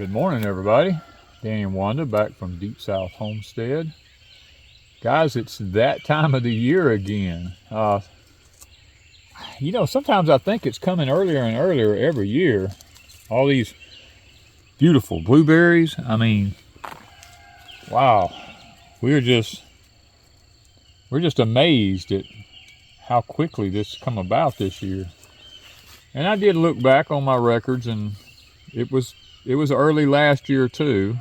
Good morning, everybody. Danny and Wanda back from Deepsouth Homestead. Guys, it's that time of the year again. You know, sometimes I think it's coming earlier and earlier every year. All these beautiful blueberries. I mean, wow. We're just amazed at how quickly this come about this year. And I did look back on my records, and it was early last year too.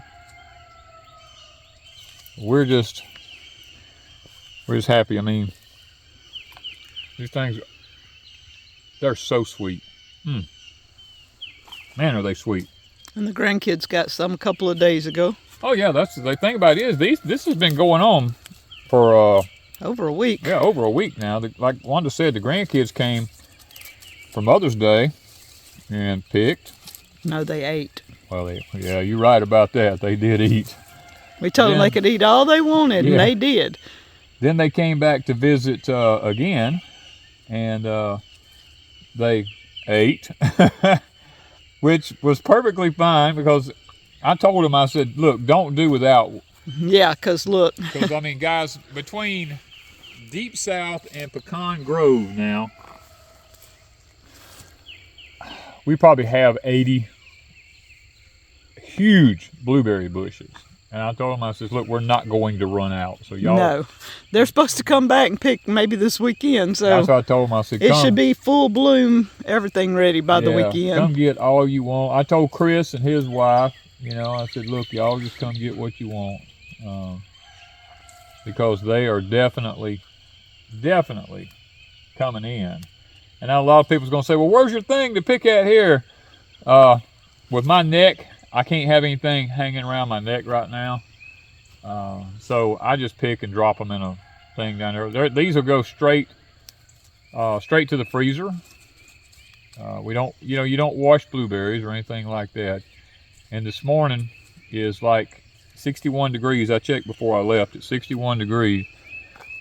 We're just happy. I mean, these things, they're so sweet. Man, are they sweet. And the grandkids got some a couple of days ago. Oh yeah, that's the thing about it is this has been going on for over a week. Yeah, over a week now. Like Wanda said, the grandkids came for Mother's Day and picked. No, they ate. Well, yeah, you're right about that. They did eat. We told them they could eat all they wanted, yeah. And they did. Then they came back to visit again, and they ate, which was perfectly fine because I told them, I said, look, don't do without. Yeah, because look. Because, I mean, guys, between Deepsouth and Pecan Grove now, we probably have 80 huge blueberry bushes. And I told them, I said, look, we're not going to run out. So y'all. No. They're supposed to come back and pick maybe this weekend. So that's what I told them. I said, it should be full bloom, everything ready by the weekend. Come get all you want. I told Chris and his wife, you know, I said, look, y'all just come get what you want. Because they are definitely coming in. And now a lot of people's going to say, well, where's your thing to pick at here? With my neck, I can't have anything hanging around my neck right now. So I just pick and drop them in a thing down there. These will go straight to the freezer. We don't, you don't wash blueberries or anything like that. And this morning is like 61 degrees. I checked before I left. It's 61 degrees.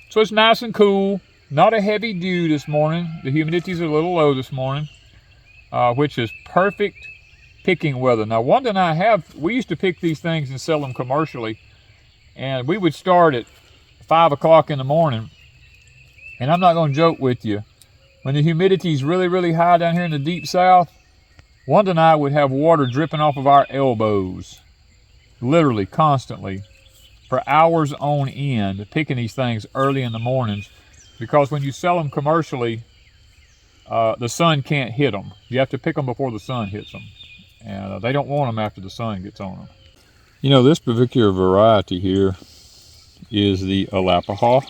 So it's nice and cool. Not a heavy dew this morning. The humidity's a little low this morning, which is perfect picking weather. Now, Wanda and I we used to pick these things and sell them commercially, and we would start at 5 o'clock in the morning. And I'm not going to joke with you. When the humidity's really, really high down here in the Deep South, Wanda and I would have water dripping off of our elbows, literally constantly, for hours on end, picking these things early in the mornings, because when you sell them commercially, the sun can't hit them. You have to pick them before the sun hits them. And they don't want them after the sun gets on them. You know, this particular variety here is the Alapaha.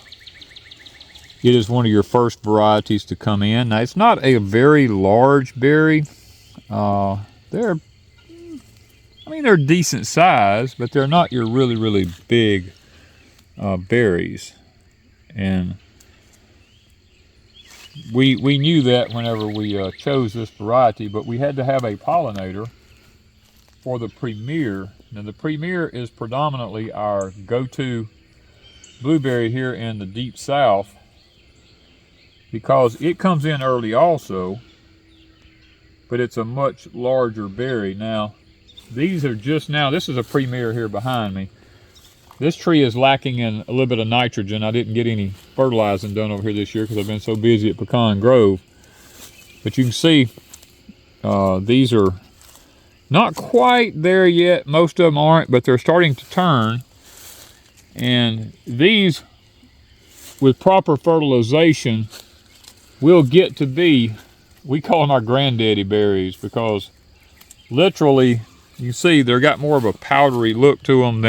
It is one of your first varieties to come in. Now, it's not a very large berry. They're decent size, but they're not your really, really big berries. And we knew that whenever we chose this variety, but we had to have a pollinator for the Premier. Now, the Premier is predominantly our go-to blueberry here in the Deep South because it comes in early also, but it's a much larger berry. Now, these are just now, this is a Premier here behind me. This tree is lacking in a little bit of nitrogen. I didn't get any fertilizing done over here this year because I've been so busy at Pecan Grove. But you can see these are not quite there yet. Most of them aren't, but they're starting to turn. And these, with proper fertilization, will get to be, we call them our granddaddy berries, because literally, you see, they've got more of a powdery look to them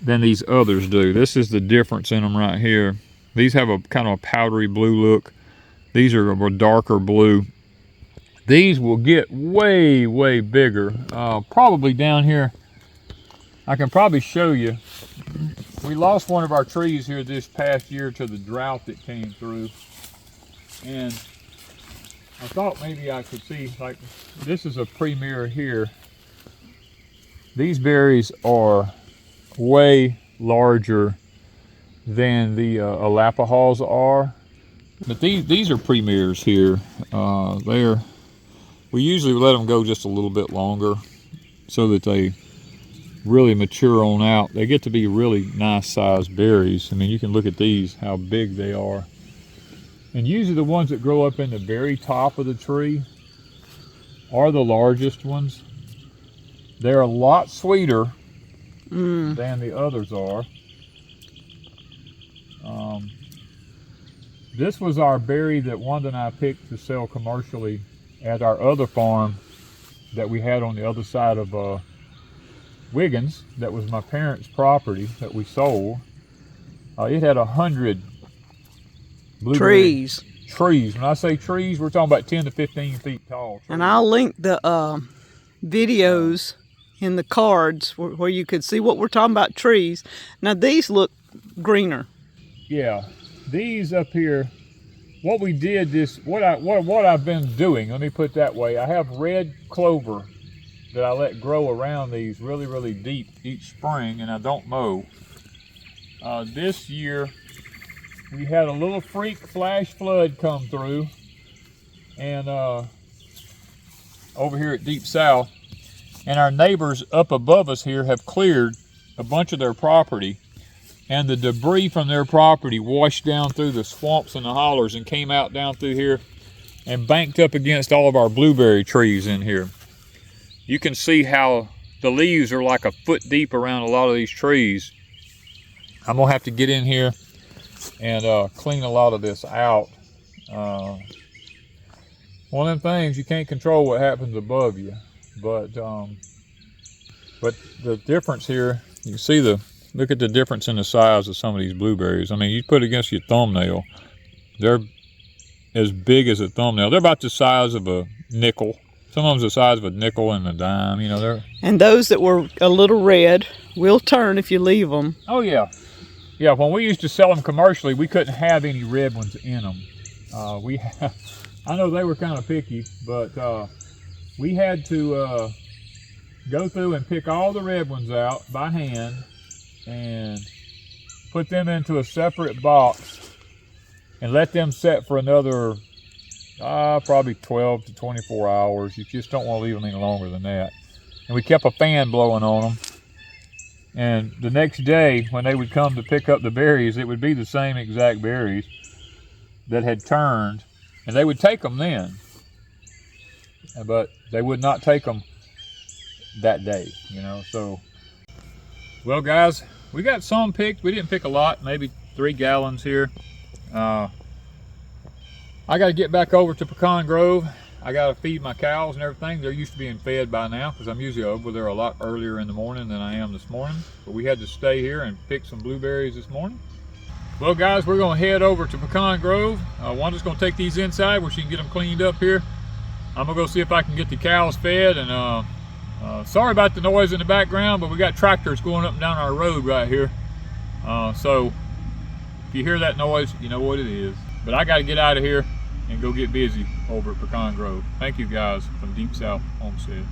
than these others do. This is the difference in them right here. These have a kind of a powdery blue look. These are a darker blue. These will get way, way bigger. Probably down here, I can probably show you. We lost one of our trees here this past year to the drought that came through. And I thought maybe I could see, like, this is a Premier here. These berries are way larger than the Alapahas are, but these are Premiers here. We usually let them go just a little bit longer so that they really mature on out. They get to be really nice sized berries. I mean, you can look at these, how big they are. And usually the ones that grow up in the very top of the tree are the largest ones. They're a lot sweeter than the others are. This was our berry that Wanda and I picked to sell commercially at our other farm that we had on the other side of Wiggins. That was my parents' property that we sold. It had 100 trees. Trees. When I say trees, we're talking about 10 to 15 feet tall trees. And I'll link the videos in the cards where you could see what we're talking about, trees. Now these look greener. Yeah, these up here, what we did is, what I've been doing, let me put it that way, I have red clover that I let grow around these really, really deep each spring, and I don't mow. This year, we had a little freak flash flood come through, and over here at Deepsouth, and our neighbors up above us here have cleared a bunch of their property, and the debris from their property washed down through the swamps and the hollers and came out down through here and banked up against all of our blueberry trees in here. You can see how the leaves are like a foot deep around a lot of these trees. I'm gonna have to get in here and clean a lot of this out. One of them things, you can't control what happens above you, but the difference here, you can see look at the difference in the size of some of these blueberries. I mean, you put it against your thumbnail, they're as big as a thumbnail. They're about the size of a nickel. Some of them's the size of a nickel and a dime, you know. And those that were a little red will turn if you leave them. Oh yeah. Yeah, when we used to sell them commercially, we couldn't have any red ones in them. I know they were kind of picky, but we had to go through and pick all the red ones out by hand and put them into a separate box and let them set for another probably 12 to 24 hours. You just don't want to leave them any longer than that. And we kept a fan blowing on them. And the next day, when they would come to pick up the berries, it would be the same exact berries that had turned, and they would take them then. But they would not take them that day, you know. So, well, guys, we got some picked. We didn't pick a lot, maybe 3 gallons here. I got to get back over to Pecan Grove. I got to feed my cows and everything. They're used to being fed by now because I'm usually over there a lot earlier in the morning than I am this morning. But we had to stay here and pick some blueberries this morning. Well, guys, we're going to head over to Pecan Grove. Wanda's going to take these inside where she can get them cleaned up here. I'm going to go see if I can get the cows fed. And sorry about the noise in the background, but we got tractors going up and down our road right here. So if you hear that noise, you know what it is. But I got to get out of here and go get busy over at Pecan Grove. Thank you guys from Deepsouth Homestead.